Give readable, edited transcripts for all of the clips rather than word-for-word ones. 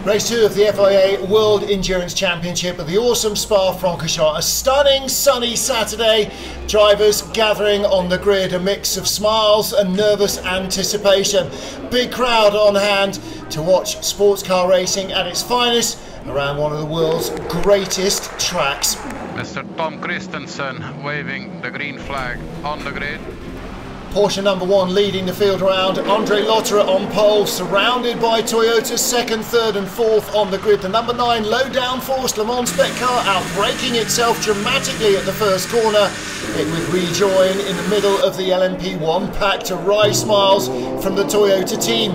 Race 2 of the FIA World Endurance Championship of the awesome Spa-Francorchamps. A stunning sunny Saturday. Drivers gathering on the grid, a mix of smiles and nervous anticipation. Big crowd on hand to watch sports car racing at its finest around one of the world's greatest tracks. Mr. Tom Christensen waving the green flag on the grid. Porsche number 1 leading the field round. Andre Lotterer on pole, surrounded by Toyota's 2nd, 3rd and 4th on the grid. The number 9 low downforce Le Mans spec car outbraking itself dramatically at the first corner. It would rejoin in the middle of the LMP1 pack to rise smiles from the Toyota team.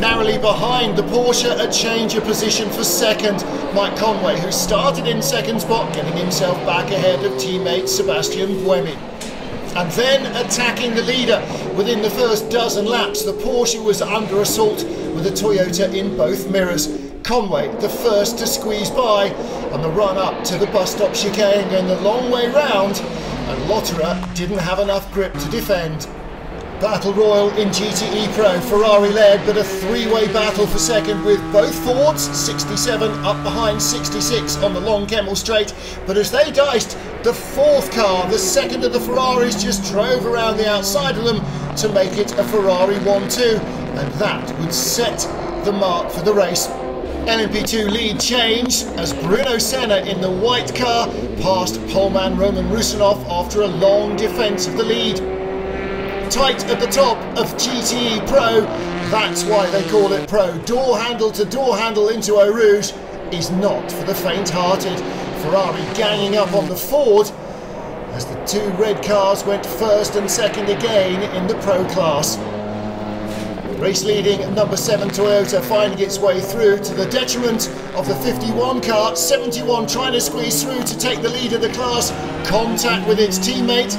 Narrowly behind the Porsche, a change of position for 2nd. Mike Conway, who started in 2nd spot, getting himself back ahead of teammate Sebastian Buemi. And then attacking the leader. Within the first dozen laps, the Porsche was under assault with the Toyota in both mirrors. Conway, the first to squeeze by on the run up to the bus stop chicane, going the long way round, and Lotterer didn't have enough grip to defend. Battle royal in GTE Pro, Ferrari led, but a three-way battle for 2nd with both Fords, 67 up behind 66 on the long Kemmel straight. But as they diced, the 4th car, the 2nd of the Ferraris, just drove around the outside of them to make it a Ferrari 1-2, and that would set the mark for the race. LMP2 lead change as Bruno Senna in the white car passed poleman Roman Rusinov after a long defence of the lead. Tight at the top of GTE Pro, that's why they call it Pro. Door handle to door handle into Eau Rouge is not for the faint-hearted. Ferrari ganging up on the Ford as the 2 red cars went 1st and 2nd again in the Pro class. Race leading number 7 Toyota finding its way through to the detriment of the 51 car. 71 trying to squeeze through to take the lead of the class. Contact with its teammate.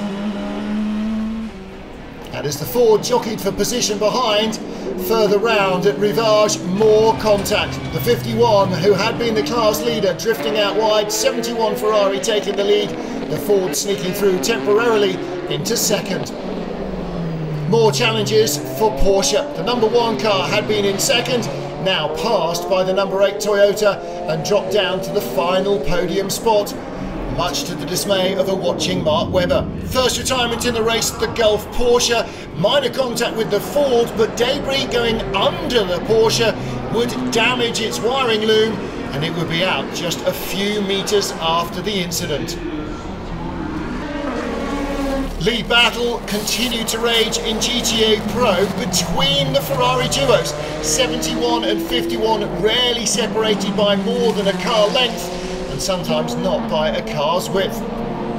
And as the Ford jockeyed for position behind, further round at Rivage, more contact. The 51, who had been the class leader, drifting out wide. 71 Ferrari taking the lead. The Ford sneaking through temporarily into 2nd. More challenges for Porsche. The number 1 car had been in 2nd, now passed by the number 8 Toyota and dropped down to the final podium spot, much to the dismay of a watching Mark Webber. First retirement in the race, the Gulf Porsche. Minor contact with the Ford, but debris going under the Porsche would damage its wiring loom, and it would be out just a few metres after the incident. Lead battle continued to rage in GTA Pro between the Ferrari duos. 71 and 51 rarely separated by more than a car length, and sometimes not by a car's width.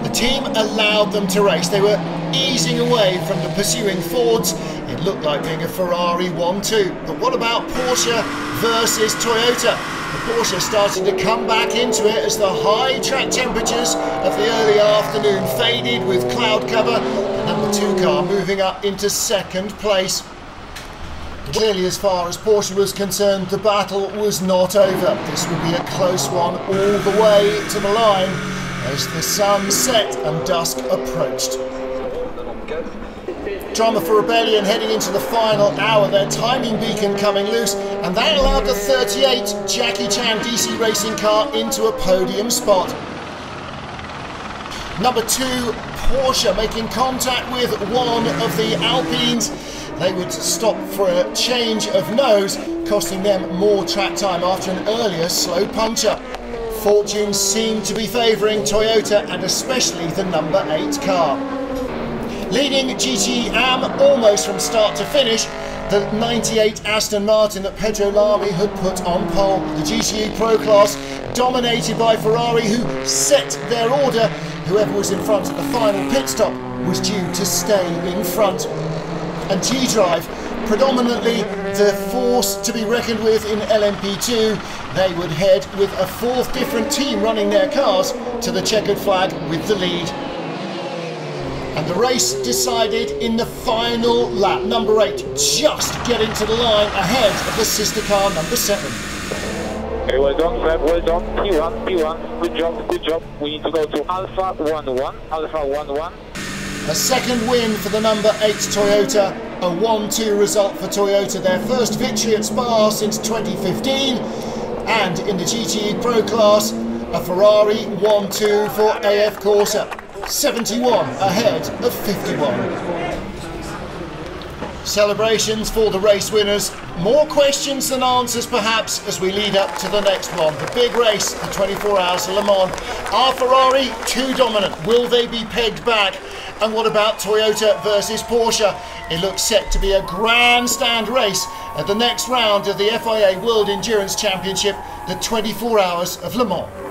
The team allowed them to race. They were easing away from the pursuing Fords. It looked like being a Ferrari 1-2. But what about Porsche versus Toyota? The Porsche started to come back into it as the high track temperatures of the early afternoon faded with cloud cover. The number 2 car moving up into 2nd place. Clearly, as far as Porsche was concerned, the battle was not over. This would be a close one all the way to the line as the sun set and dusk approached. Drama for Rebellion heading into the final hour, their timing beacon coming loose, and that allowed the 38 Jackie Chan DC Racing car into a podium spot. Number 2 Porsche making contact with one of the Alpines. They would stop for a change of nose, costing them more track time after an earlier slow puncture. Fortunes seemed to be favouring Toyota and especially the number 8 car. Leading GT Am almost from start to finish, the 98 Aston Martin that Pedro Lamy had put on pole. The GTE Pro class dominated by Ferrari, who set their order. Whoever was in front at the final pit stop was due to stay in front. And G-Drive, predominantly the force to be reckoned with in LMP2, they would head with a 4th different team running their cars to the checkered flag with the lead. And the race decided in the final lap. Number 8 just getting to the line ahead of the sister car number 7. Okay, well done, Fred, well done. P1, good job. We need to go to Alpha 11, Alpha 11. A 2nd win for the number 8 Toyota, a 1-2 result for Toyota, their first victory at Spa since 2015. And in the GTE Pro class, a Ferrari 1-2 for AF Corsa. 71 ahead of 51. Celebrations for the race winners. More questions than answers perhaps as we lead up to the next one. The big race, the 24 Hours of Le Mans. Are Ferrari too dominant? Will they be pegged back? And what about Toyota versus Porsche? It looks set to be a grandstand race at the next round of the FIA World Endurance Championship, the 24 Hours of Le Mans.